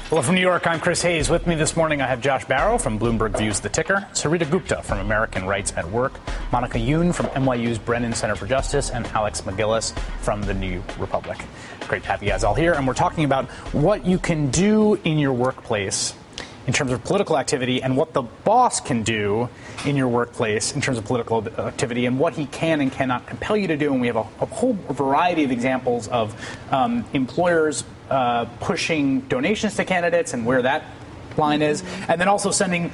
Hello from New York, I'm Chris Hayes. With me this morning, I have Josh Barro from Bloomberg Views The Ticker, Sarita Gupta from American Rights at Work, Monica Yoon from NYU's Brennan Center for Justice, and Alex McGillis from The New Republic. Great to have you guys all here. And we're talking about what you can do in your workplace in terms of political activity and what the boss can do in your workplace in terms of political activity and what he can and cannot compel you to do. And we have a whole variety of examples of employers pushing donations to candidates and where that line is, and then also sending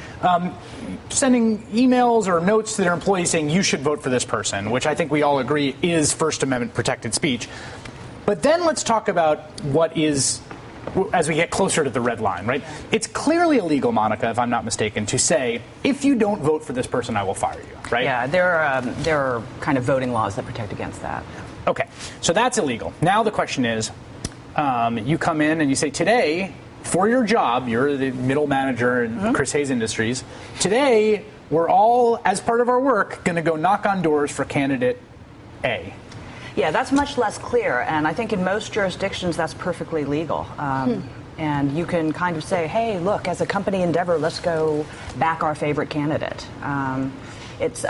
emails or notes to their employees saying you should vote for this person, which I think we all agree is First Amendment protected speech. But then let's talk about what is, as we get closer to the red line, right? It's clearly illegal, Monica, if I'm not mistaken, to say, if you don't vote for this person, I will fire you, right? Yeah, there are kind of voting laws that protect against that. Okay, so that's illegal. Now the question is, you come in and you say, today, for your job, you're the middle manager in Chris Hayes Industries, today, we're all, as part of our work, going to go knock on doors for candidate A. Yeah, that's much less clear, and I think in most jurisdictions that's perfectly legal. And you can kind of say, hey, look, as a company endeavor, let's go back our favorite candidate. It's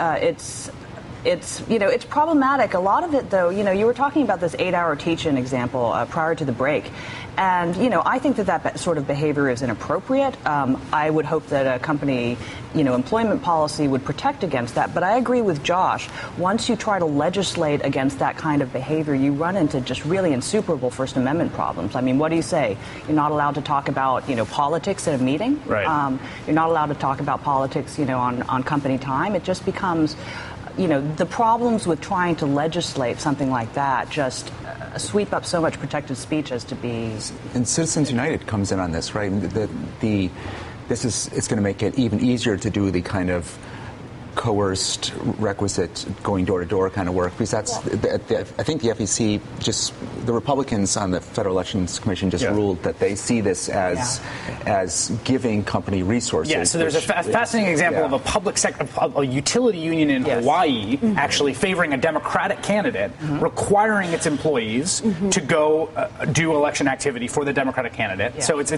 problematic. A lot of it, though, you were talking about this 8-hour teach-in example prior to the break. And, I think that sort of behavior is inappropriate. I would hope that a company, employment policy would protect against that. But I agree with Josh. Once you try to legislate against that kind of behavior, you run into just really insuperable First Amendment problems. I mean, what do you say? You're not allowed to talk about, politics at a meeting. Right. You're not allowed to talk about politics, on company time. It just becomes... the problems with trying to legislate something like that just sweep up so much protected speech as to be... And Citizens United comes in on this, right? It's going to make it even easier to do the kind of coerced, requisite, going door-to-door kind of work, because that's, I think the FEC the Republicans on the Federal Elections Commission just ruled that they see this as giving company resources. Yeah, so there's a fascinating example of a public sector, a utility union in Hawaii actually favoring a Democratic candidate, requiring its employees to go do election activity for the Democratic candidate. So it's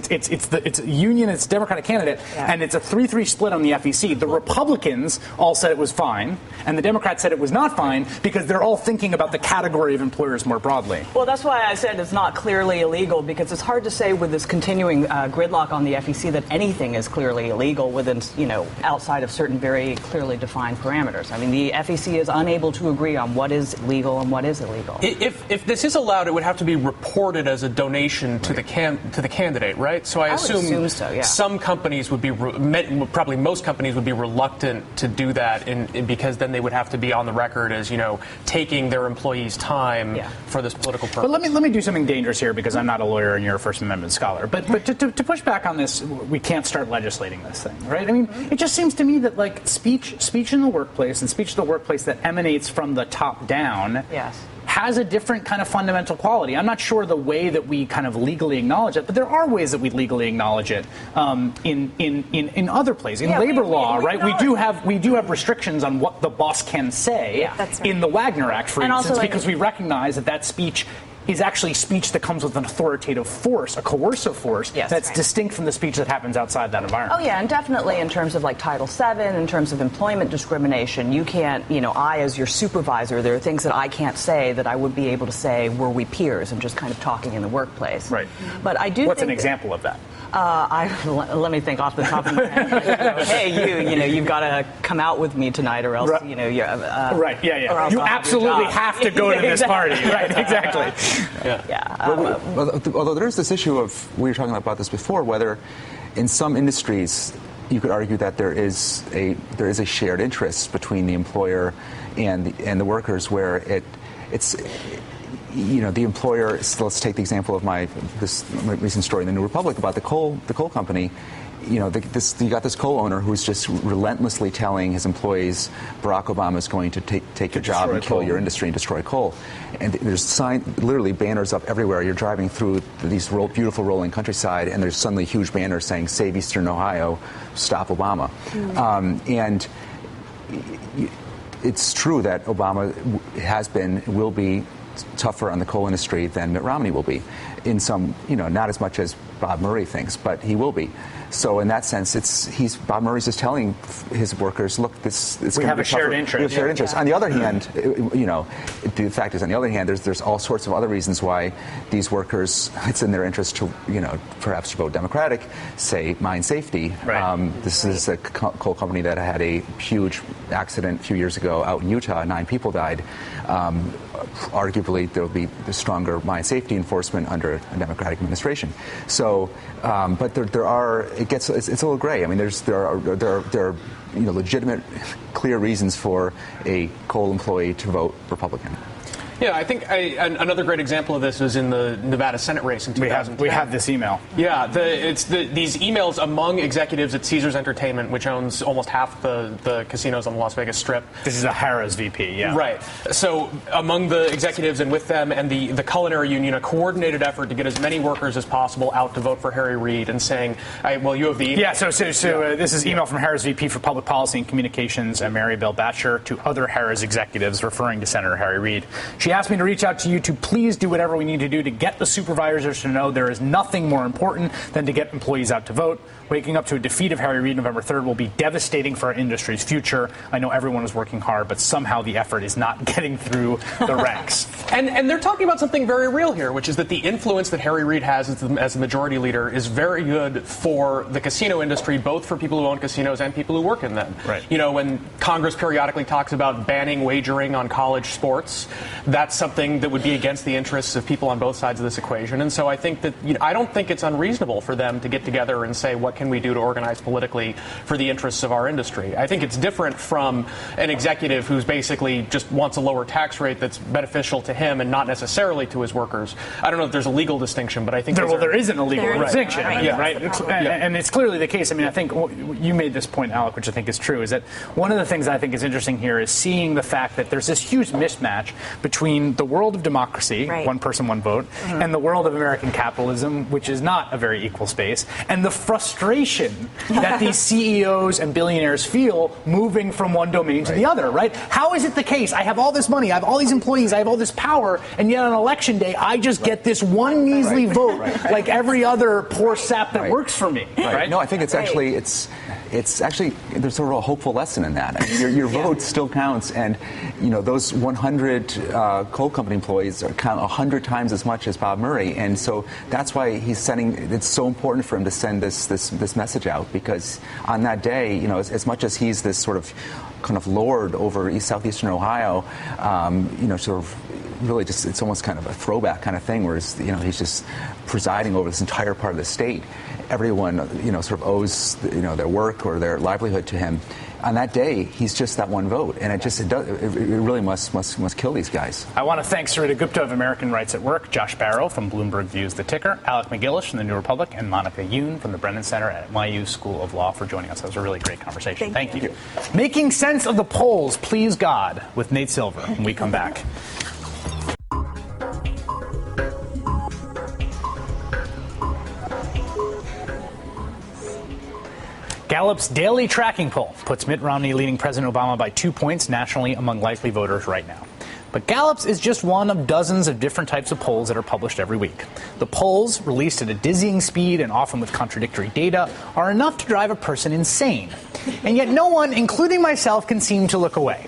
a union, it's a Democratic candidate, and it's a 3-3 split on the FEC. The Republicans all said it was fine, and the Democrats said it was not fine, because they're all thinking about the category of employers more broadly. Well, that's why I said it's not clearly illegal, because it's hard to say with this continuing gridlock on the FEC that anything is clearly illegal within, outside of certain very clearly defined parameters. I mean, the FEC is unable to agree on what is legal and what is illegal. If this is allowed, it would have to be reported as a donation to the candidate, right? So I assume so, yeah. Some companies would be, probably most companies would be reluctant to do that, because then they would have to be on the record as taking their employees' time for this political purpose. But let me do something dangerous here, because I'm not a lawyer and you're a First Amendment scholar. But to push back on this, we can't start legislating this thing, right? I mean, it just seems to me that speech in the workplace and speech in the workplace that emanates from the top down. Has a different kind of fundamental quality. I'm not sure the way that we kind of legally acknowledge it, but there are ways that we legally acknowledge it in other places. In labor law, right? We do have restrictions on what the boss can say in the Wagner Act, for instance, because we recognize that speech is actually speech that comes with an authoritative force, a coercive force, that's distinct from the speech that happens outside that environment. Oh, yeah, and definitely in terms of Title VII, in terms of employment discrimination, you can't, I as your supervisor, there are things that I can't say that I would be able to say were we peers and just kind of talking in the workplace. Right. But I do What's an example of that? Let me think off the top of my head. Hey, you've got to come out with me tonight, or else, you're... right, You absolutely have to go to this party. Right, exactly. Although there is this issue of, we were talking about this before, whether in some industries you could argue that there is a shared interest between the employer and the workers, where it's the employer. So let's take the example of this recent story in the New Republic about the coal company. You got this coal owner who's just relentlessly telling his employees Barack Obama is going to take your job and kill your industry and destroy coal. And there's literally banners up everywhere. You're driving through these beautiful rolling countryside, and there's suddenly huge banners saying "Save Eastern Ohio, Stop Obama." And it's true that Obama has been, will be tougher on the coal industry than Mitt Romney will be. In some, not as much as Bob Murray thinks, but he will be. So in that sense, Bob Murray's just telling his workers, look, we have a shared interest. We have shared interest. On the other hand, the fact is, on the other hand, there's all sorts of other reasons why these workers, it's in their interest to, perhaps vote Democratic, say mine safety. Right. This is a coal company that had a huge accident a few years ago out in Utah. 9 people died. Arguably, there will be stronger mine safety enforcement under a Democratic administration. So, but there are, it's a little gray. I mean, there are legitimate, clear reasons for a coal employee to vote Republican. Yeah, I think another great example of this was in the Nevada Senate race in 2010. We have this email. Yeah, these emails among executives at Caesars Entertainment, which owns almost half the casinos on the Las Vegas Strip. This is a Harrah's VP, yeah. Right. So among the executives and with them and the culinary union, a coordinated effort to get as many workers as possible out to vote for Harry Reid and saying, well, you have the email. Yeah, so this is email from Harrah's VP for Public Policy and Communications, Mary Bell Batcher, to other Harrah's executives referring to Senator Harry Reid. She asked me to reach out to you to please do whatever we need to do to get the supervisors to know there is nothing more important than to get employees out to vote. Waking up to a defeat of Harry Reid November 3rd will be devastating for our industry's future. I know everyone is working hard, but somehow the effort is not getting through the ranks. And they're talking about something very real here, which is that the influence that Harry Reid has as the majority leader is very good for the casino industry, both for people who own casinos and people who work in them. Right. When Congress periodically talks about banning wagering on college sports, that's something that would be against the interests of people on both sides of this equation. And so I think that I don't think it's unreasonable for them to get together and say, what can we do to organize politically for the interests of our industry? I think it's different from an executive who's basically just wants a lower tax rate that's beneficial to him and not necessarily to his workers. I don't know if there's a legal distinction, but I think there isn't a legal distinction. Right. Yeah, right. And it's clearly the case. I mean, I think you made this point, Alec, which I think is true, is that one of the things I think is interesting here is seeing the fact that there's this huge mismatch between the world of democracy, one person, one vote, and the world of American capitalism, which is not a very equal space, and the frustration that these CEOs and billionaires feel moving from one domain to the other, right? How is it the case? I have all this money, I have all these employees, I have all this power, and yet on election day, I just get this one measly vote like every other poor sap that works for me. Right? No, I think it's actually, there's sort of a hopeful lesson in that. I mean, your vote still counts, and those 100 coal company employees count 100 times as much as Bob Murray, and so that's why it's so important for him to send this message out, because on that day, as much as he's this sort of kind of lord over southeastern Ohio, sort of really just, it's almost kind of a throwback kind of thing, where he's just presiding over this entire part of the state. Everyone, sort of owes, their work or their livelihood to him. On that day, he's just that one vote, and it really must kill these guys. I want to thank Sarita Gupta of American Rights at Work, Josh Barrow from Bloomberg Views The Ticker, Alec McGillish from the New Republic, and Monica Yoon from the Brennan Center at NYU School of Law for joining us. That was a really great conversation. Thank you. Making sense of the polls, please God, with Nate Silver when we come back. Gallup's daily tracking poll puts Mitt Romney leading President Obama by 2 points nationally among likely voters right now. But Gallup's is just one of dozens of different types of polls that are published every week. The polls, released at a dizzying speed and often with contradictory data, are enough to drive a person insane. And yet no one, including myself, can seem to look away.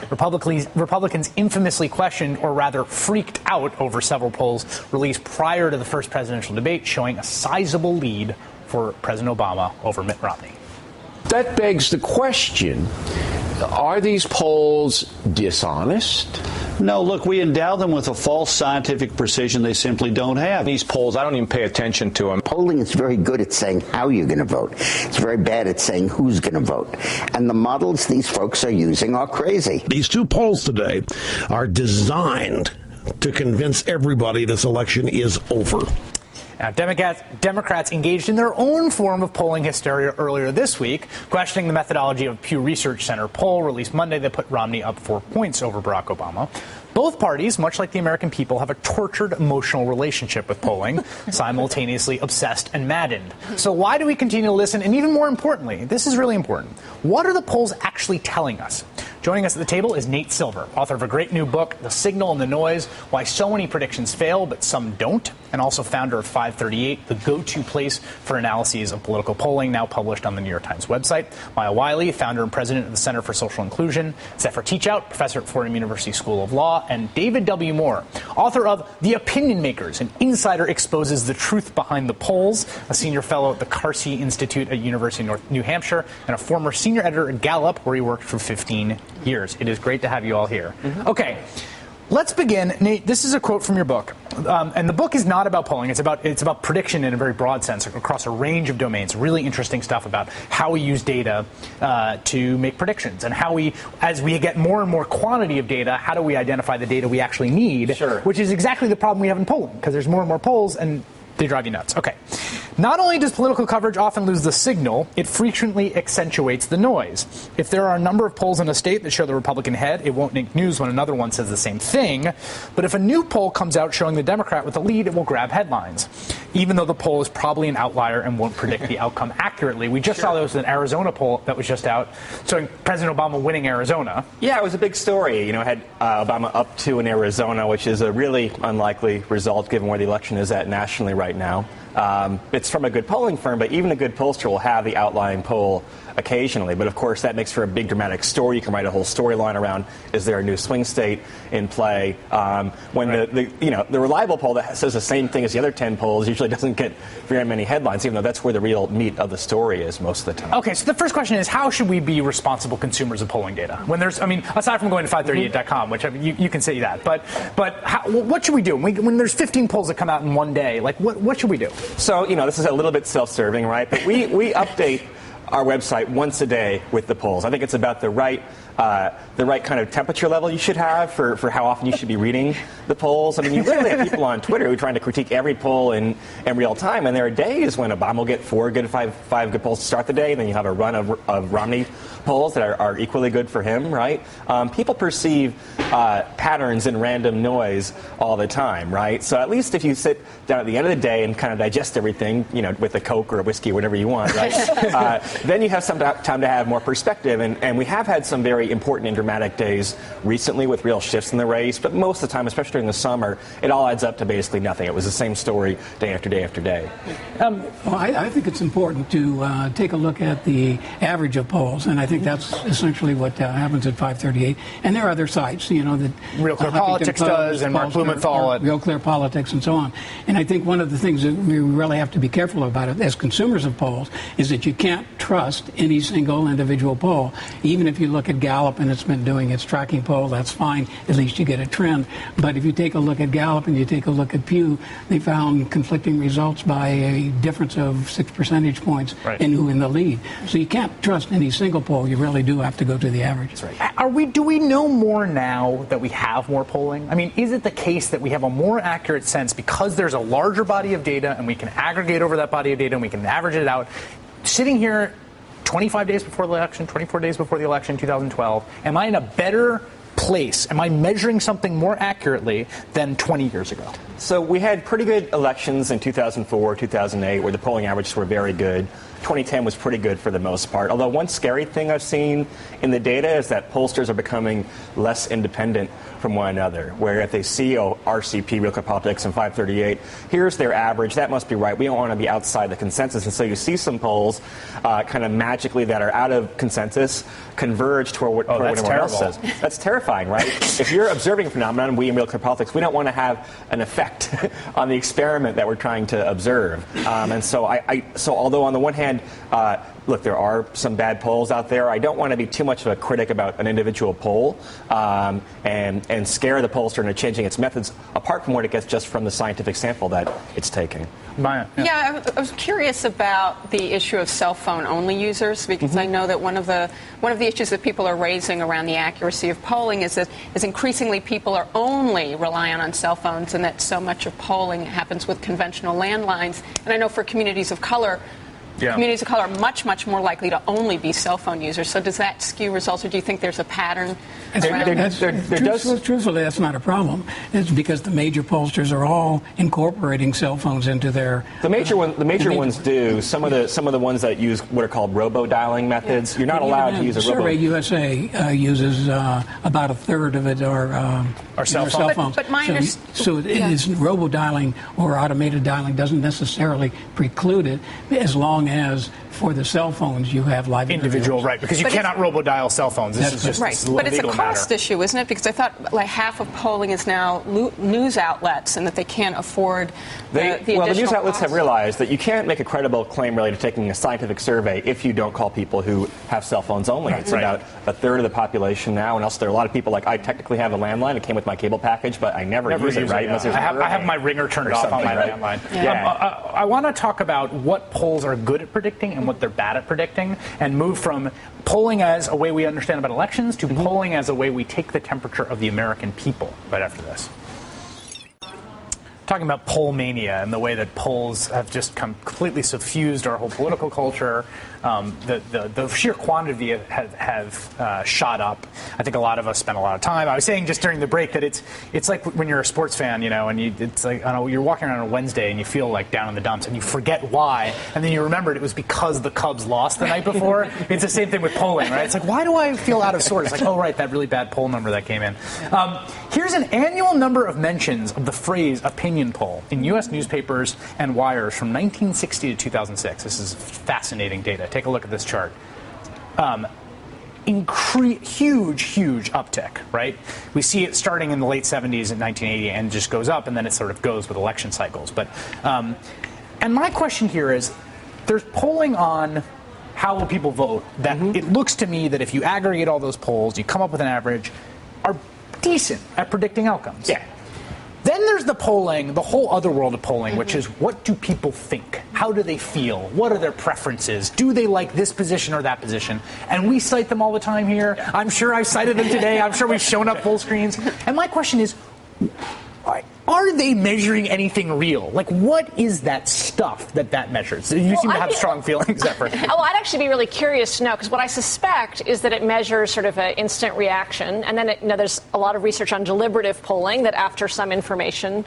Republicans infamously questioned, or rather freaked out, over several polls released prior to the first presidential debate showing a sizable lead for President Obama over Mitt Romney. That begs the question, are these polls dishonest? No, look, we endow them with a false scientific precision they simply don't have. These polls, I don't even pay attention to them. Polling is very good at saying how you're going to vote. It's very bad at saying who's going to vote. And the models these folks are using are crazy. These two polls today are designed to convince everybody this election is over. Now, Democrats engaged in their own form of polling hysteria earlier this week, questioning the methodology of Pew Research Center poll released Monday that put Romney up 4 points over Barack Obama. Both parties, much like the American people, have a tortured emotional relationship with polling, simultaneously obsessed and maddened. So why do we continue to listen? And even more importantly, this is really important, what are the polls actually telling us? Joining us at the table is Nate Silver, author of a great new book, The Signal and the Noise, Why So Many Predictions Fail But Some Don't, and also founder of 538, the go-to place for analyses of political polling, now published on the New York Times website. Maya Wiley, founder and president of the Center for Social Inclusion. Zephyr Teachout, professor at Fordham University School of Law. And David W. Moore, author of The Opinion Makers, an insider exposes the truth behind the polls, a senior fellow at the Carsey Institute at University of New Hampshire, and a former senior editor at Gallup, where he worked for 15 years. It is great to have you all here. Okay, let's begin. Nate, this is a quote from your book. And the book is not about polling. It's about prediction in a very broad sense across a range of domains. Really interesting stuff about how we use data to make predictions, and how we, as we get more and more quantity of data, how do we identify the data we actually need, which is exactly the problem we have in polling, because there's more and more polls and they drive you nuts. Okay. Not only does political coverage often lose the signal, it frequently accentuates the noise. If there are a number of polls in a state that show the Republican head, it won't make news when another one says the same thing. But if a new poll comes out showing the Democrat with the lead, it will grab headlines, even though the poll is probably an outlier and won't predict the outcome accurately. We just saw there was an Arizona poll that was just out showing President Obama winning Arizona. Yeah, it was a big story. You know, it had Obama up 2 in Arizona, which is a really unlikely result given where the election is at nationally right now. It's from a good polling firm, but even a good pollster will have the outlying poll occasionally. But of course, that makes for a big dramatic story. You can write a whole storyline around, is there a new swing state in play? When the reliable poll that says the same thing as the other 10 polls usually doesn't get very many headlines, even though that's where the real meat of the story is most of the time. Okay, so the first question is, how should we be responsible consumers of polling data? When there's, I mean, aside from going to 538.com, which you can say that, but what should we do when there's 15 polls that come out in one day? Like, what should we do? So, this is a little bit self-serving, right? But we update our website once a day with the polls. I think it's about the right kind of temperature level you should have for how often you should be reading the polls. I mean, you literally have people on Twitter who are trying to critique every poll in real time, and there are days when Obama will get 4 good, 5 good polls to start the day, and then you have a run of Romney polls that are equally good for him, right? People perceive patterns in random noise all the time, right? So at least if you sit down at the end of the day and kind of digest everything, with a Coke or a whiskey or whatever you want, right? Then you have some time to have more perspective, and we have had some very important and dramatic days recently with real shifts in the race, but most of the time, especially during the summer, it all adds up to basically nothing. It was the same story day after day after day. Well, I think it's important to take a look at the average of polls, and I think that's essentially what happens at 538. And there are other sites, that Real Clear Politics does, and Mark Blumenthal at Real Clear Politics, and so on. And I think one of the things that we really have to be careful about as consumers of polls is that you can't trust any single individual poll. Even if you look at Gallup and it's been doing its tracking poll, that's fine. At least you get a trend. But if you take a look at Gallup and you take a look at Pew, they found conflicting results by a difference of 6 percentage points in who in the lead. So you can't trust any single poll. You really do have to go to the average. That's right. Do we know more now that we have more polling? I mean, is it the case that we have a more accurate sense because there's a larger body of data and we can aggregate over that body of data and we can average it out? Sitting here 25 days before the election, 24 days before the election, 2012, am I in a better place? Am I measuring something more accurately than 20 years ago? So we had pretty good elections in 2004, 2008, where the polling averages were very good. 2010 was pretty good for the most part. Although one scary thing I've seen in the data is that pollsters are becoming less independent from one another, where if they see RCP, Real Clear Politics, and 538, here's their average, that must be right. We don't want to be outside the consensus. And so you see some polls kind of magically that are out of consensus converge toward what everyone else says. That's terrifying, right? If you're observing a phenomenon, we in Real Clear Politics, we don't want to have an effect on the experiment that we're trying to observe. And so so although on the one hand, look, there are some bad polls out there. I don't want to be too much of a critic about an individual poll and scare the pollster into changing its methods, apart from what it gets just from the scientific sample that it's taking. Maya, yeah, I was curious about the issue of cell phone only users, because I know that one of the issues that people are raising around the accuracy of polling is increasingly people are only relying on cell phones, and that so much of polling happens with conventional landlines. And I know for communities of color, communities of color are much, much more likely to only be cell phone users. So does that skew results, or do you think there's a pattern? Truthfully, that's not a problem. It's because the major pollsters are all incorporating cell phones into their. The major ones do. Some of the ones that use what are called robo-dialing methods. You're not allowed to use a robo. Survey USA uses about a third of it are cell phones. But my so it is robo-dialing or automated dialing doesn't necessarily preclude it, as long as for the cell phones you have live individual, right? Because you cannot robo-dial cell phones. This is just right. But it's a cost issue, isn't it? Because I thought like half of polling is now news outlets, and that they can't afford the news outlets cost. have realized that you can't make a credible claim related to taking a scientific survey if you don't call people who have cell phones only. It's about a third of the population now, and also there are a lot of people like I technically have a landline. It came with my cable package, but I never use it. Right? I have my ringer turned off on my landline. I want to talk about what polls are good at predicting and what they're bad at predicting, and move from polling as a way we understand about elections to polling as a way we take the temperature of the American people right after this. Talking about poll mania and the way that polls have just completely suffused our whole political culture. The sheer quantity have shot up. I think a lot of us spend a lot of time. I was saying just during the break that it's like when you're a sports fan, and it's like I don't know, you're walking around on a Wednesday and you feel like down in the dumps and you forget why, and then you remembered it was because the Cubs lost the night before. It's the same thing with polling, right? It's like, why do I feel out of sorts? It's like, oh right, that really bad poll number that came in. Here's an annual number of mentions of the phrase opinion poll in U.S. newspapers and wires from 1960 to 2006. This is fascinating data. Take a look at this chart. Huge uptick, right? We see it starting in the late 70s and 1980 and just goes up, and then it sort of goes with election cycles. But and my question here is, there's polling on how will people vote that it looks to me that if you aggregate all those polls, you come up with an average, are decent at predicting outcomes. Yeah. Then there's the polling, the whole other world of polling, which is what do people think? How do they feel? What are their preferences? Do they like this position or that position? And we cite them all the time here. I'm sure I cited them today. I'm sure we've shown up full screens. And my question is, are they measuring anything real? Like, what is that stuff that measures? You seem to have strong feelings, Zephyr. Oh, I'd actually be really curious to know, because what I suspect is that it measures sort of an instant reaction, and then there's a lot of research on deliberative polling that after some information,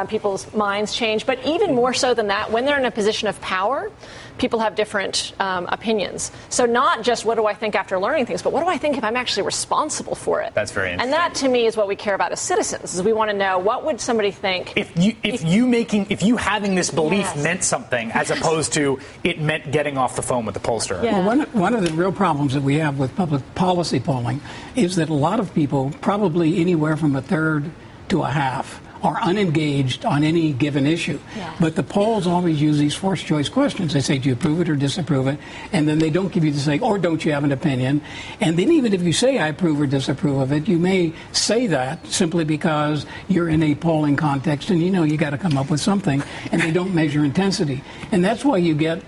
people's minds change. But even more so than that, when they're in a position of power, people have different opinions. So not just what do I think after learning things, but what do I think if I'm actually responsible for it? That's very interesting. And that, to me, is what we care about as citizens, is we want to know what would somebody think if you having this belief meant something, as opposed to it meant getting off the phone with the pollster. Yeah. Well, one of the real problems that we have with public policy polling is that a lot of people, probably anywhere from a third to a half, are unengaged on any given issue. Yeah. But the polls always use these forced choice questions. They say, do you approve it or disapprove it? And then they don't give you the say, or don't you have an opinion? And then even if you say I approve or disapprove of it, you may say that simply because you're in a polling context and you got to come up with something, and they don't measure intensity. And that's why you get.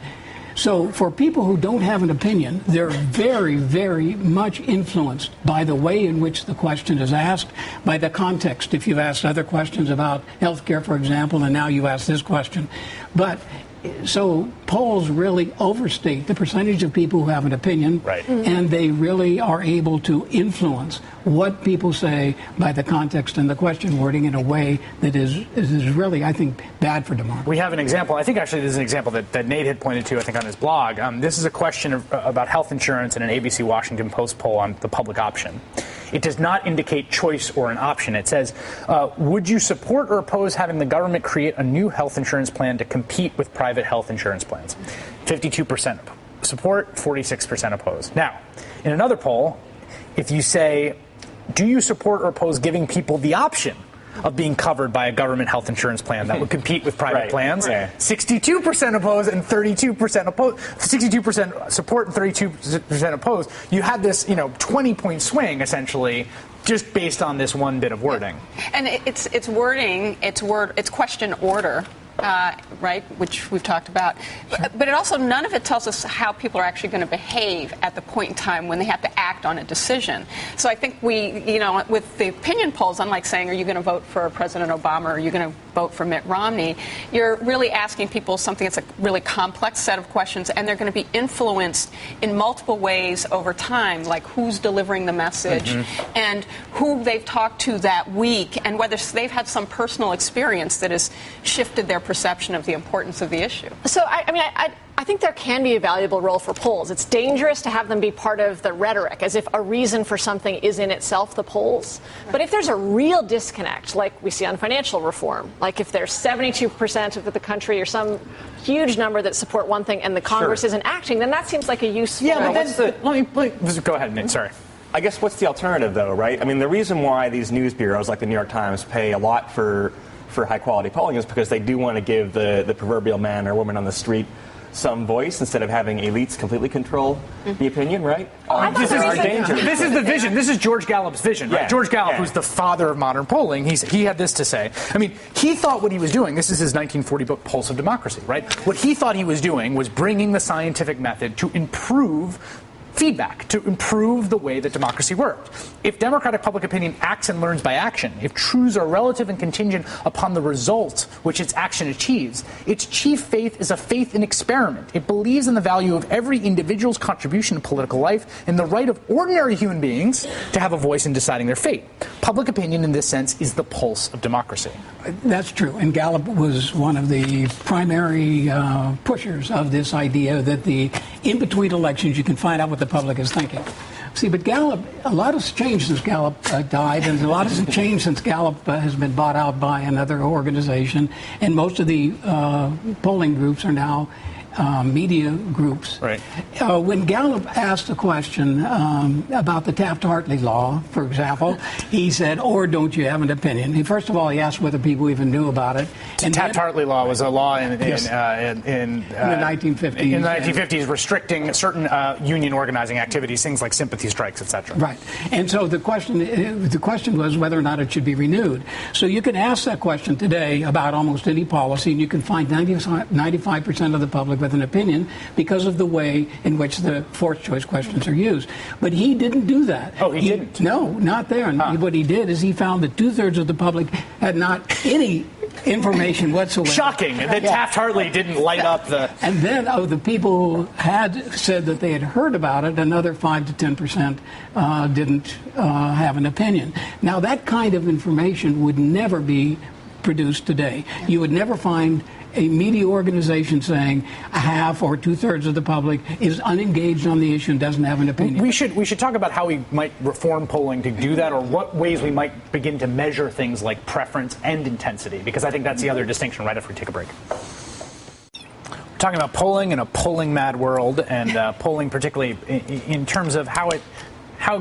So for people who don't have an opinion, they're very, very much influenced by the way in which the question is asked, by the context. If you've asked other questions about health care, for example, and now you ask this question. But so polls really overstate the percentage of people who have an opinion, and they really are able to influence what people say by the context and the question wording in a way that is really, I think, bad for democracy. We have an example. I think actually this is an example that Nate had pointed to, I think, on his blog. This is a question about health insurance in an ABC Washington Post poll on the public option. It does not indicate choice or an option. It says, would you support or oppose having the government create a new health insurance plan to compete with private health insurance plans? 52% support, 46% oppose. Now, in another poll, if you say, do you support or oppose giving people the option of being covered by a government health insurance plan that would compete with private plans? 62% oppose and 32% oppose. 62% support and 32% oppose. You had this, 20-point swing essentially, just based on this one bit of wording. And it's wording. It's question order. right, which we've talked about. But it also, none of it tells us how people are actually going to behave at the point in time when they have to act on a decision. So I think with the opinion polls, unlike saying, are you going to vote for President Obama or are you going to vote for Mitt Romney, you're really asking people something that's a really complex set of questions, and they're going to be influenced in multiple ways over time, like who's delivering the message and who they've talked to that week and whether they've had some personal experience that has shifted their perception of the importance of the issue. So, I think there can be a valuable role for polls. It's dangerous to have them be part of the rhetoric, as if a reason for something is in itself the polls. But if there's a real disconnect, like we see on financial reform, like if there's 72% of the country or some huge number that support one thing and the Congress isn't acting, then that seems like a useful... Yeah, but then, go ahead, Nate, sorry. I guess what's the alternative, though, right? I mean, the reason why these news bureaus like the New York Times pay a lot for high-quality polling is because they do want to give the proverbial man or woman on the street some voice instead of having elites completely control the opinion, right? This is the vision. This is George Gallup's vision, right? Yeah. George Gallup, who's the father of modern polling, he had this to say. I mean, he thought what he was doing, this is his 1940 book, Pulse of Democracy, right? What he thought he was doing was bringing the scientific method to improve feedback, to improve the way that democracy worked. If democratic public opinion acts and learns by action, if truths are relative and contingent upon the results which its action achieves, its chief faith is a faith in experiment. It believes in the value of every individual's contribution to political life and the right of ordinary human beings to have a voice in deciding their fate. Public opinion, in this sense, is the pulse of democracy. That's true. And Gallup was one of the primary pushers of this idea that in between elections you can find out what the public is thinking. See, but Gallup, a lot has changed since Gallup died, and a lot has changed since Gallup has been bought out by another organization, and most of the polling groups are now media groups. Right. When Gallup asked a question about the Taft-Hartley law, for example, he said, or don't you have an opinion? First of all, he asked whether people even knew about it. The Taft-Hartley law was a law in the 1950s. In the 1950s, restricting certain union organizing activities, things like sympathy strikes, etc. Right. And so the question was whether or not it should be renewed. So you can ask that question today about almost any policy, and you can find 95% of the public with an opinion because of the way in which the fourth choice questions are used. But he didn't do that. Oh, he didn't? No, not there. What he did is he found that 2/3 of the public had not any information whatsoever. Shocking that Taft-Hartley didn't light up the... And then of the people who had said that they had heard about it, another 5 to 10% didn't have an opinion. Now, that kind of information would never be produced today. You would never find a media organization saying a half or 2/3 of the public is unengaged on the issue and doesn't have an opinion. We should talk about how we might reform polling to do that, or what ways we might begin to measure things like preference and intensity, because I think that's the other distinction right after we take a break. We're talking about polling in a polling-mad world, and polling particularly in terms of how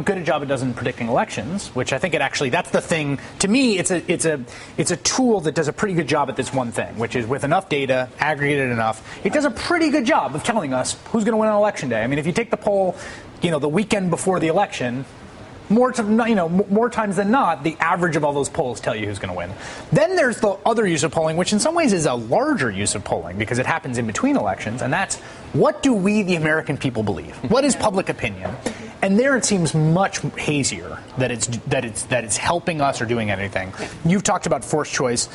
good a job it does in predicting elections, which I think that's the thing. To me, it's a tool that does a pretty good job at this one thing, which is with enough data, aggregated enough, it does a pretty good job of telling us who's going to win on election day. I mean, if you take the poll, the weekend before the election, more times than not, the average of all those polls tell you who's going to win. Then there's the other use of polling, which in some ways is a larger use of polling because it happens in between elections, and that's what do we, the American people, believe? What is public opinion? And there it seems much hazier that it's helping us or doing anything. You've talked about forced choice.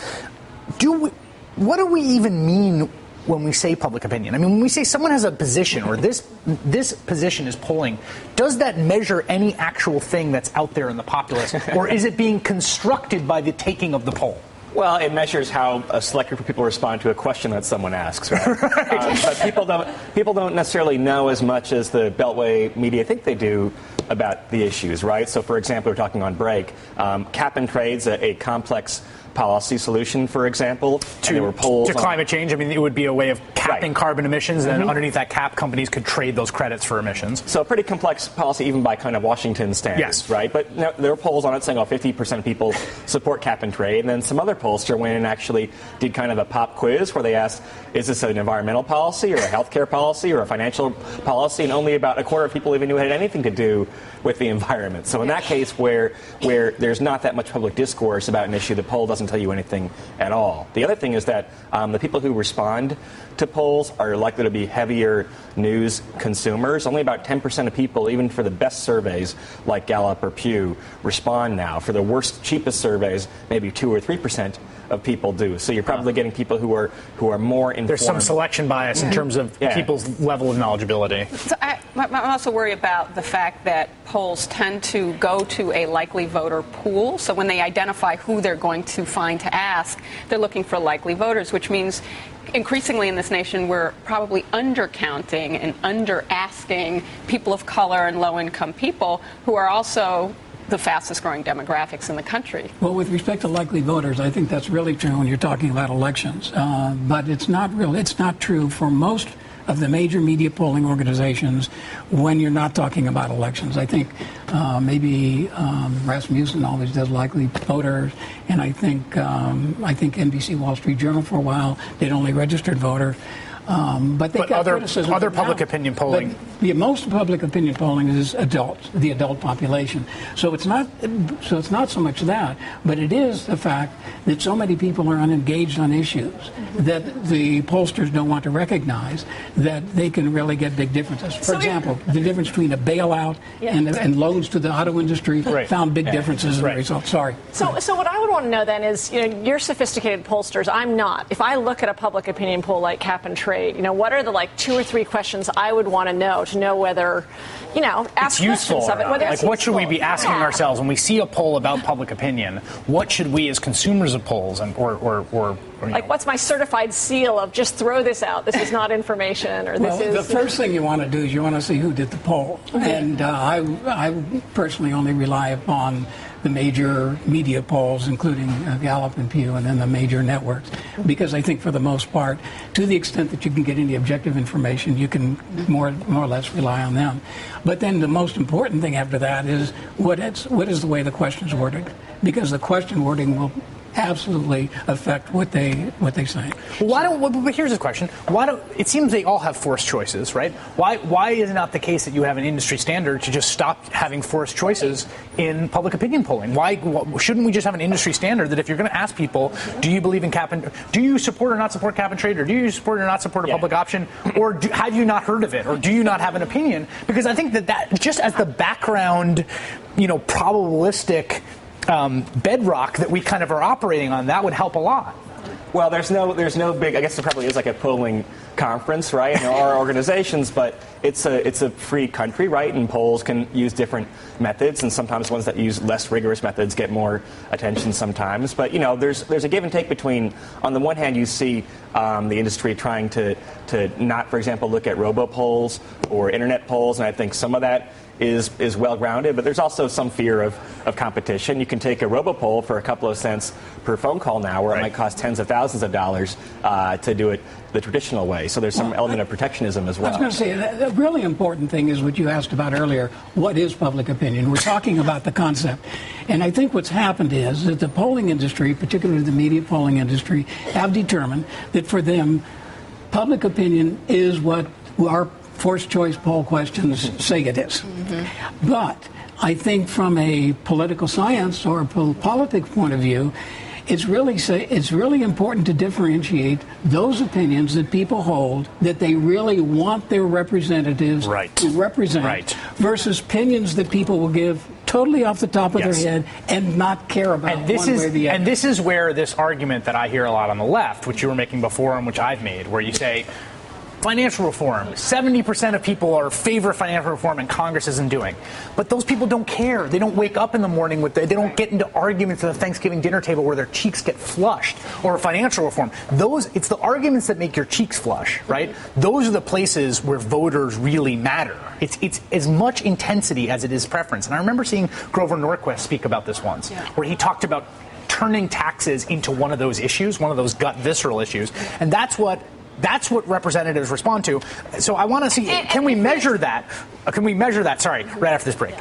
What do we even mean when we say public opinion? I mean, when we say someone has a position or this position is polling, does that measure any actual thing that's out there in the populace, or is it being constructed by the taking of the poll? Well, it measures how a select group of people respond to a question that someone asks, right? But people don't necessarily know as much as the Beltway media think they do about the issues, right? So, for example, we're talking on break. Cap and trade's a complex policy solution, for example. To climate change. I mean, it would be a way of capping carbon emissions, and underneath that cap, companies could trade those credits for emissions. So a pretty complex policy, even by kind of Washington standards, right? But there were polls on it saying, 50% of people support cap and trade. And then some other pollster went and actually did kind of a pop quiz where they asked, is this an environmental policy or a healthcare policy or a financial policy? And only about a quarter of people even knew it had anything to do with the environment. So in that case where there's not that much public discourse about an issue, the poll doesn't tell you anything at all. The other thing is that the people who respond to polls are likely to be heavier news consumers. Only about 10% of people, even for the best surveys like Gallup or Pew, respond now. For the worst, cheapest surveys, maybe 2 or 3% of people do. So you're probably getting people who are more informed. There's some selection bias in terms of people's level of knowledgeability. So I'm also worried about the fact that polls tend to go to a likely voter pool. So when they identify who they're going to find to ask, they're looking for likely voters, which means increasingly in this nation we're probably undercounting and under-asking people of color and low-income people who are also the fastest growing demographics in the country. Well, with respect to likely voters, I think that's really true when you're talking about elections. But it's not real. It's not true for most of the major media polling organizations when you're not talking about elections. I think maybe Rasmussen always does likely voters, and I think NBC Wall Street Journal for a while did only registered voter. But other public opinion polling. Most public opinion polling is adults, the adult population. So it's not so much that, but it is the fact that so many people are unengaged on issues that the pollsters don't want to recognize that they can really get big differences. For example, the difference between a bailout and loans to the auto industry found big differences in the results. Sorry. So what I would want to know then is, you're sophisticated pollsters. I'm not. If I look at a public opinion poll like Cap and Trade, what are the 2 or 3 questions I would want to know whether, ask it's useful. questions of it. Whether it's what should we useful. be asking ourselves when we see a poll about public opinion? What should we as consumers of polls or what's my certified seal of just throw this out? This is not information, or this is. The first thing you want to do is you want to see who did the poll, and I personally only rely upon the major media polls, including Gallup and Pew, and then the major networks, because I think for the most part, to the extent that you can get any objective information, you can more or less rely on them. But then the most important thing after that is what is the way the question's worded, because the question wording will absolutely affect what they say. But here's the question: it seems they all have forced choices, right? Why is it not the case that you have an industry standard to just stop having forced choices in public opinion polling? Why shouldn't we just have an industry standard that if you're going to ask people, do you believe in do you support or not support cap and trade, or do you support or not support a public option, or have you not heard of it, or do you not have an opinion? Because I think that just as the background, probabilistic bedrock that we kind of are operating on, that would help a lot. Well, there's no big. I guess there probably is like a polling conference, right? There are organizations, but it's a free country, right? And polls can use different methods, and sometimes ones that use less rigorous methods get more attention sometimes. But there's a give and take between. On the one hand, you see the industry trying to not, for example, look at robopolls or internet polls, and I think some of that is well grounded, but there's also some fear of competition. You can take a robopoll for a couple of cents per phone call now, where it might cost tens of thousands of dollars to do it the traditional way. So there's some element of protectionism as well. I was going to say, the really important thing is what you asked about earlier. What is public opinion? We're talking about the concept. And I think what's happened is that the polling industry, particularly the media polling industry, have determined that for them, public opinion is what our forced choice poll questions say it is. Mm-hmm. But I think from a political science or a politics point of view, it's really important to differentiate those opinions that people hold that they really want their representatives to represent versus opinions that people will give totally off the top of their head and not care about one way or the other. And this is where this argument that I hear a lot on the left, which you were making before and which I've made, where you say, financial reform. 70% of people favor financial reform, and Congress isn't doing. But those people don't care. They don't wake up in the morning they don't get into arguments at the Thanksgiving dinner table where their cheeks get flushed or financial reform. It's the arguments that make your cheeks flush, right? Those are the places where voters really matter. It's as much intensity as it is preference. And I remember seeing Grover Norquist speak about this once, where he talked about turning taxes into one of those issues, one of those gut visceral issues. And that's what representatives respond to. So I want to see, can we measure that? Sorry, right after this break.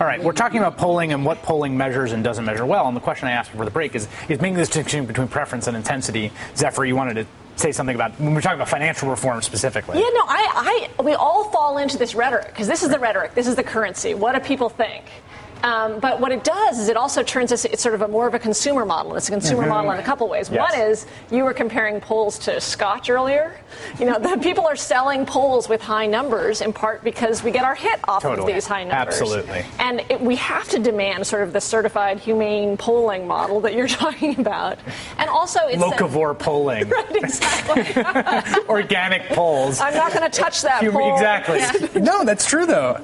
All right, we're talking about polling and what polling measures and doesn't measure well. And the question I asked before the break is making this distinction between preference and intensity. Zephyr, you wanted to say something about when we're talking about financial reform specifically. Yeah, no, we all fall into this rhetoric because this is the rhetoric, this is the currency. What do people think? But what it does is it also turns us, it's sort of more of a consumer model. It's a consumer model in a couple ways. Yes. One is you were comparing polls to Scotch earlier. The people are selling polls with high numbers in part because we get our hit off of these high numbers. Absolutely. And we have to demand sort of the certified humane polling model that you're talking about. And also it's locavore polling. Right, exactly. Organic polls. I'm not going to touch that poll. Exactly. Yeah. No, that's true though.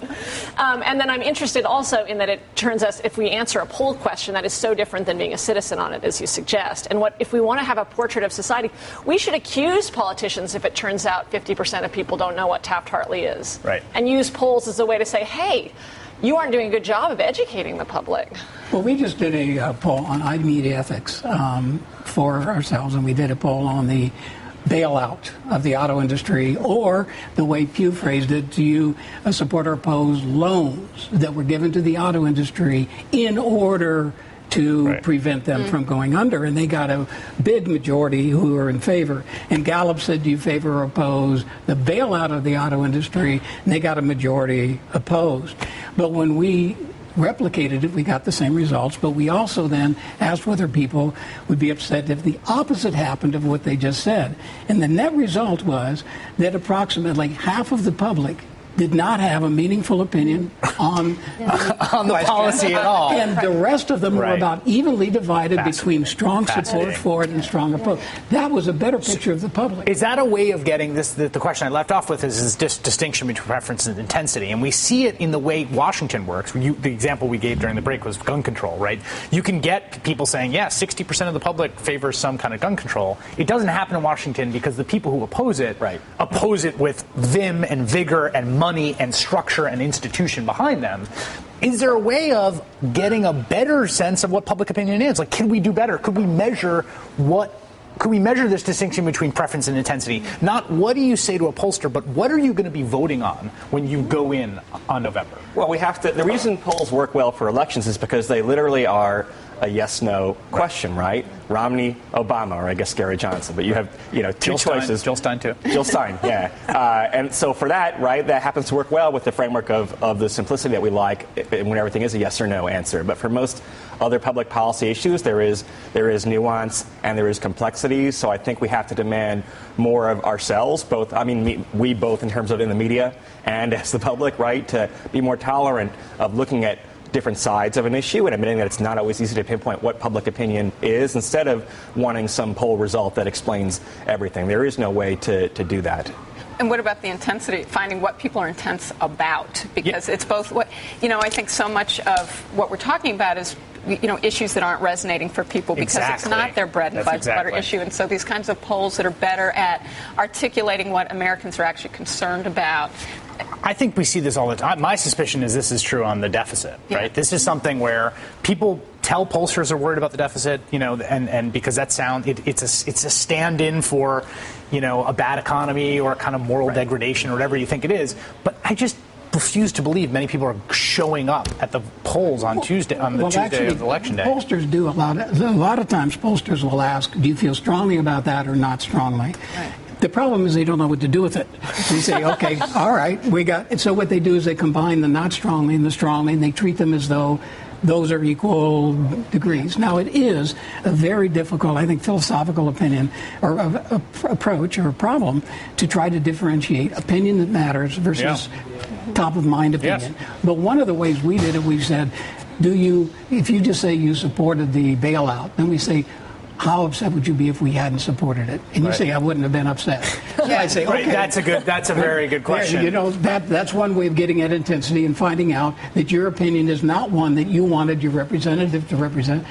And then I'm interested also in that it turns us, if we answer a poll question, that is so different than being a citizen on it, as you suggest. And if we want to have a portrait of society, we should accuse politicians if it turns out 50% of people don't know what Taft-Hartley is. Right. And use polls as a way to say, hey, you aren't doing a good job of educating the public. Well, we just did a poll on iMedia ethics for ourselves, and we did a poll on the bailout of the auto industry, or the way Pew phrased it, do you support or oppose loans that were given to the auto industry in order to prevent them from going under? And they got a big majority who are in favor. And Gallup said, do you favor or oppose the bailout of the auto industry? And they got a majority opposed. But when we replicated it, we got the same results, but we also then asked whether people would be upset if the opposite happened of what they just said. And the net result was that approximately half of the public did not have a meaningful opinion on on the policy at all. And the rest of them were about evenly divided between strong support for it and strong opposed. That was a better picture of the public. Is that a way of getting this? The question I left off with is this distinction between preference and intensity. And we see it in the way Washington works. The example we gave during the break was gun control, right? You can get people saying, 60% of the public favors some kind of gun control. It doesn't happen in Washington because the people who oppose it oppose it with vim and vigor and money and structure and institution behind them. Is there a way of getting a better sense of what public opinion is? Like, can we do better? Could we measure this distinction between preference and intensity? Not what do you say to a pollster, but what are you going to be voting on when you go in on November? Well, we have to. The reason polls work well for elections is because they literally are a yes/no question, right? Romney, Obama, or I guess Gary Johnson. But you have, two choices. Jill Stein, too. Jill Stein, yeah. And so for that, right, that happens to work well with the framework of the simplicity that we like when everything is a yes or no answer. But for most other public policy issues, there is nuance and there is complexity. So I think we have to demand more of ourselves, both, we both in terms of in the media and as the public, right, to be more tolerant of looking at different sides of an issue and admitting that it's not always easy to pinpoint what public opinion is, instead of wanting some poll result that explains everything. There is no way to do that. And what about the intensity, finding what people are intense about? Because it's both what, I think so much of what we're talking about is, issues that aren't resonating for people because it's not their bread and butter issue. And so these kinds of polls that are better at articulating what Americans are actually concerned about. I think we see this all the time. My suspicion is this is true on the deficit, right? This is something where people tell pollsters are worried about the deficit, and because it's a stand-in for, a bad economy or a kind of moral degradation or whatever you think it is. But I just refuse to believe many people are showing up at the polls on Tuesday, Tuesday of Election Day. Pollsters do a lot of times. Pollsters will ask, "Do you feel strongly about that or not strongly?" Right. The problem is they don't know what to do with it. They say, okay, all right, we got it. So what they do is they combine the not strongly and the strongly, and they treat them as though those are equal degrees. Now, it is a very difficult, I think, philosophical opinion or approach or problem to try to differentiate opinion that matters versus top-of-mind opinion. Yes. But one of the ways we did it, we said, if you just say you supported the bailout, then we say, how upset would you be if we hadn't supported it? And you say, I wouldn't have been upset. I'd say, okay. That's a very good question. That's one way of getting at intensity and finding out that your opinion is not one that you wanted your representative to represent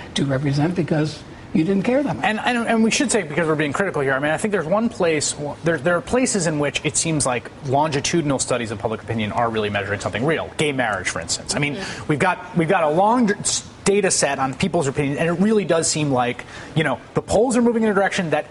because you didn't care that much. And we should say, because we're being critical here, I think there's one place, there are places in which it seems like longitudinal studies of public opinion are really measuring something real. Gay marriage, for instance. We've got a long data set on people's opinions, and it really does seem like, the polls are moving in a direction that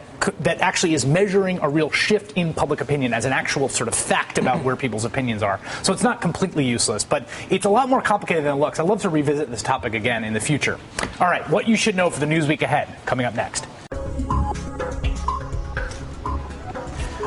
actually is measuring a real shift in public opinion as an actual sort of fact about where people's opinions are. So it's not completely useless, but it's a lot more complicated than it looks. I'd love to revisit this topic again in the future. All right, what you should know for the news week ahead, coming up next.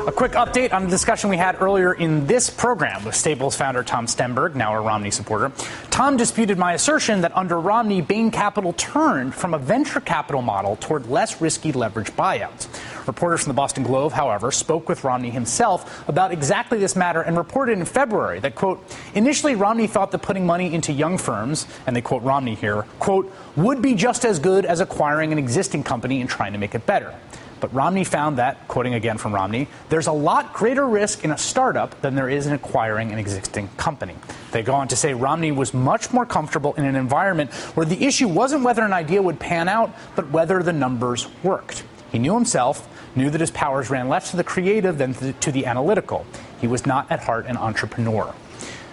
A quick update on the discussion we had earlier in this program with Staples founder Tom Stenberg, now a Romney supporter. Tom disputed my assertion that under Romney, Bain Capital turned from a venture capital model toward less risky leverage buyouts. Reporters from the Boston Globe, however, spoke with Romney himself about exactly this matter and reported in February that, quote, initially Romney thought that putting money into young firms, and they quote Romney here, quote, would be just as good as acquiring an existing company and trying to make it better. But Romney found that, quoting again from Romney, there's a lot greater risk in a startup than there is in acquiring an existing company. They go on to say Romney was much more comfortable in an environment where the issue wasn't whether an idea would pan out, but whether the numbers worked. He knew himself, knew that his powers ran less to the creative than to the analytical. He was not at heart an entrepreneur.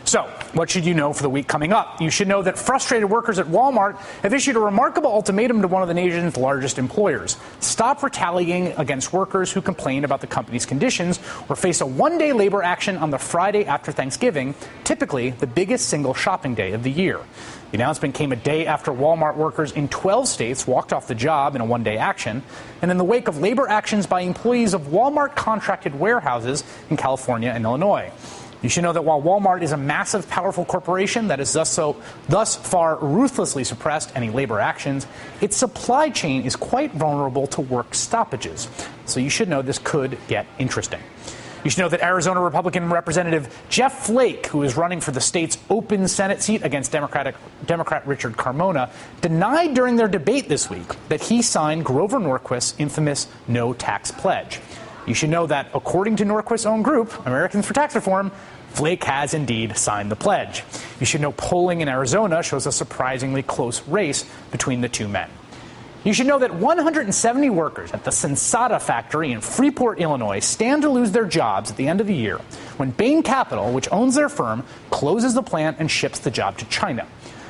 So, what should you know for the week coming up? You should know that frustrated workers at Walmart have issued a remarkable ultimatum to one of the nation's largest employers. Stop retaliating against workers who complain about the company's conditions or face a one-day labor action on the Friday after Thanksgiving, typically the biggest single shopping day of the year. The announcement came a day after Walmart workers in 12 states walked off the job in a one-day action, and in the wake of labor actions by employees of Walmart contracted warehouses in California and Illinois. You should know that while Walmart is a massive, powerful corporation that has thus far ruthlessly suppressed any labor actions, its supply chain is quite vulnerable to work stoppages. So you should know this could get interesting. You should know that Arizona Republican Representative Jeff Flake, who is running for the state's open Senate seat against Democrat Richard Carmona, denied during their debate this week that he signed Grover Norquist's infamous no tax pledge. You should know that, according to Norquist's own group, Americans for Tax Reform, Flake has indeed signed the pledge. You should know polling in Arizona shows a surprisingly close race between the two men. You should know that 170 workers at the Sensata factory in Freeport, Illinois, stand to lose their jobs at the end of the year when Bain Capital, which owns their firm, closes the plant and ships the job to China.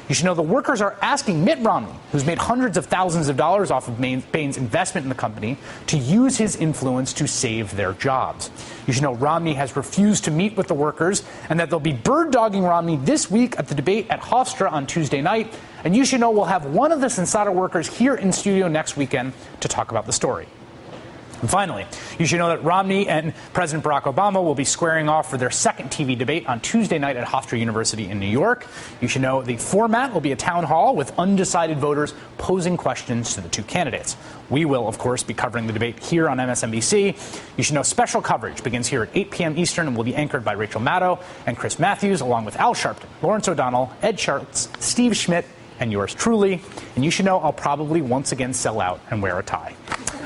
You should know the workers are asking Mitt Romney, who's made hundreds of thousands of dollars off of Bain's investment in the company, to use his influence to save their jobs. You should know Romney has refused to meet with the workers and that they'll be bird-dogging Romney this week at the debate at Hofstra on Tuesday night. And you should know we'll have one of the Sensata workers here in studio next weekend to talk about the story. And finally, you should know that Romney and President Barack Obama will be squaring off for their second TV debate on Tuesday night at Hofstra University in New York. You should know the format will be a town hall with undecided voters posing questions to the two candidates. We will, of course, be covering the debate here on MSNBC. You should know special coverage begins here at 8 p.m. Eastern and will be anchored by Rachel Maddow and Chris Matthews, along with Al Sharpton, Lawrence O'Donnell, Ed Schultz, Steve Schmidt, and yours truly. And you should know I'll probably once again sell out and wear a tie.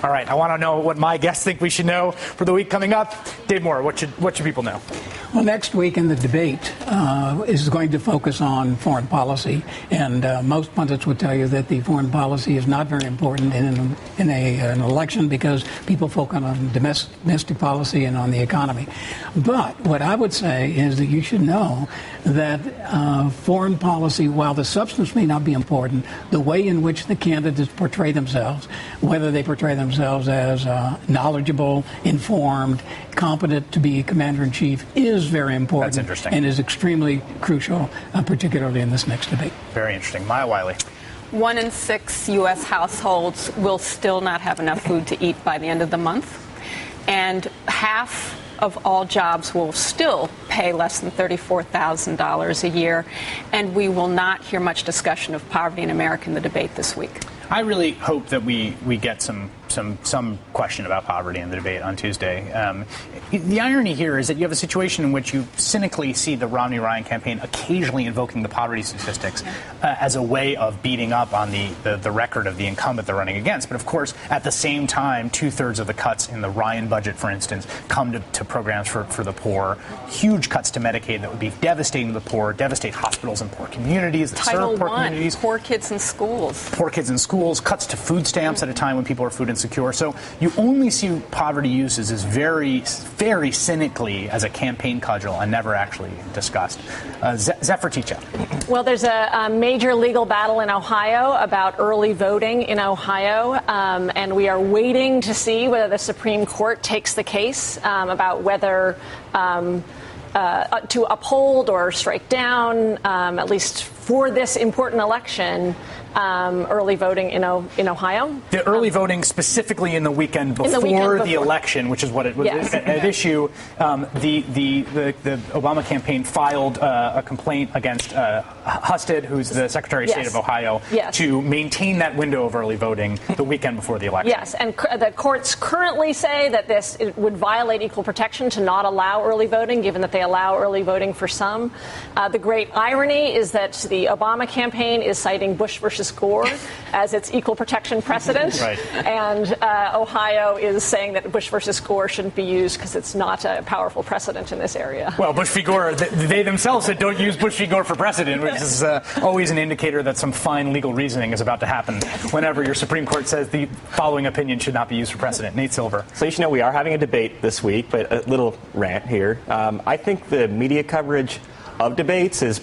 All right, I want to know what my guests think we should know for the week coming up. Dave Moore, what should people know? Well, next week in the debate is going to focus on foreign policy, and most pundits would tell you that the foreign policy is not very important in an election because people focus on domestic policy and on the economy. But what I would say is that you should know that foreign policy, while the substance may not be important, the way in which the candidates portray themselves, whether they portray themselves as knowledgeable, informed, competent to be commander-in-chief, is very important. That's interesting. And is extremely crucial, particularly in this next debate. Very interesting. Maya Wiley. 1 in 6 U.S. households will still not have enough food to eat by the end of the month. And half of all jobs will still pay less than $34,000 a year. And we will not hear much discussion of poverty in America in the debate this week. I really hope that we get some question about poverty in the debate on Tuesday. The irony here is that you have a situation in which you cynically see the Romney-Ryan campaign occasionally invoking the poverty statistics as a way of beating up on the record of the incumbent they're running against. But of course, at the same time, 2/3 of the cuts in the Ryan budget, for instance, come to programs for the poor. Huge cuts to Medicaid that would be devastating to the poor, devastate hospitals in poor communities, that Title serve poor I, communities. Poor kids in schools. Poor kids in schools, cuts to food stamps at a time when people are food insecure. So you only see poverty uses as very, very cynically as a campaign cudgel and never actually discussed. Zephyr Teachout. Well, there's a major legal battle in Ohio about early voting in Ohio, and we are waiting to see whether the Supreme Court takes the case about whether to uphold or strike down, at least for this important election, early voting in Ohio. The early voting specifically in the weekend before the election, which is what it was at issue. The Obama campaign filed a complaint against Husted, who's the Secretary of State of Ohio, to maintain that window of early voting the weekend before the election. Yes, and the courts currently say that it would violate equal protection to not allow early voting, given that they allow early voting for some. The great irony is that the Obama campaign is citing Bush versus Gore as its equal protection precedent, and Ohio is saying that Bush versus Gore shouldn't be used because it's not a powerful precedent in this area. Well, Bush v. Gore, they themselves said don't use Bush v. Gore for precedent, which is always an indicator that some fine legal reasoning is about to happen whenever your Supreme Court says the following opinion should not be used for precedent. Nate Silver. So you should know we are having a debate this week, but a little rant here. I think the media coverage of debates is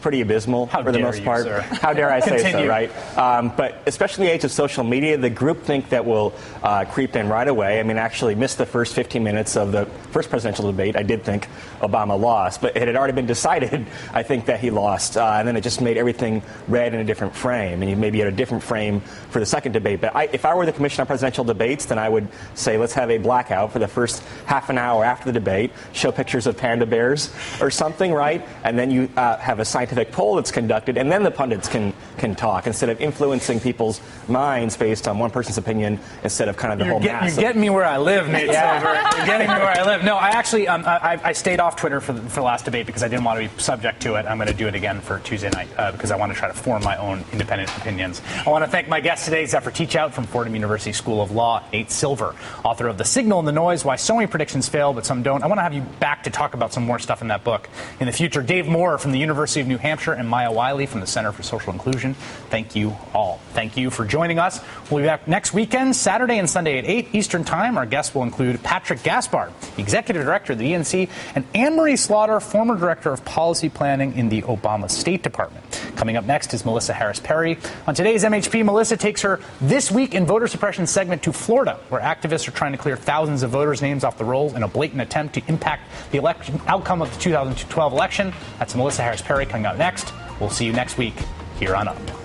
pretty abysmal for the most part. Sir. How dare I say so, right? But especially in the age of social media, the groupthink that will creep in right away. I mean, actually missed the first 15 minutes of the first presidential debate. I did think Obama lost, but it had already been decided, I think, that he lost. And then it just made everything read in a different frame. And you maybe had a different frame for the second debate. But if I were the Commission on Presidential Debates, then I would say let's have a blackout for the first half an hour after the debate, show pictures of panda bears or something, right? And then you have a scientific poll that's conducted, and then the pundits can talk instead of influencing people's minds based on one person's opinion instead of kind of the whole mass. You're getting me where I live, Nate Silver. You're getting me where I live. No, I actually I stayed off Twitter for the last debate because I didn't want to be subject to it. I'm going to do it again for Tuesday night because I want to try to form my own independent opinions. I want to thank my guest today, Zephyr Teachout from Fordham University School of Law, Nate Silver, author of The Signal and the Noise, Why So Many Predictions Fail But Some Don't. I want to have you back to talk about some more stuff in that book in the future. Dave Moore from the University of New Hampshire and Maya Wiley from the Center for Social Inclusion. Thank you all. Thank you for joining us. We'll be back next weekend, Saturday and Sunday at 8 Eastern Time. Our guests will include Patrick Gaspard, Executive Director of the DNC, and Anne-Marie Slaughter, former Director of Policy Planning in the Obama State Department. Coming up next is Melissa Harris-Perry. On today's MHP, Melissa takes her This Week in Voter Suppression segment to Florida, where activists are trying to clear thousands of voters' names off the rolls in a blatant attempt to impact the outcome of the 2012 election. That's Melissa Harris-Perry coming up next. We'll see you next week here on Up.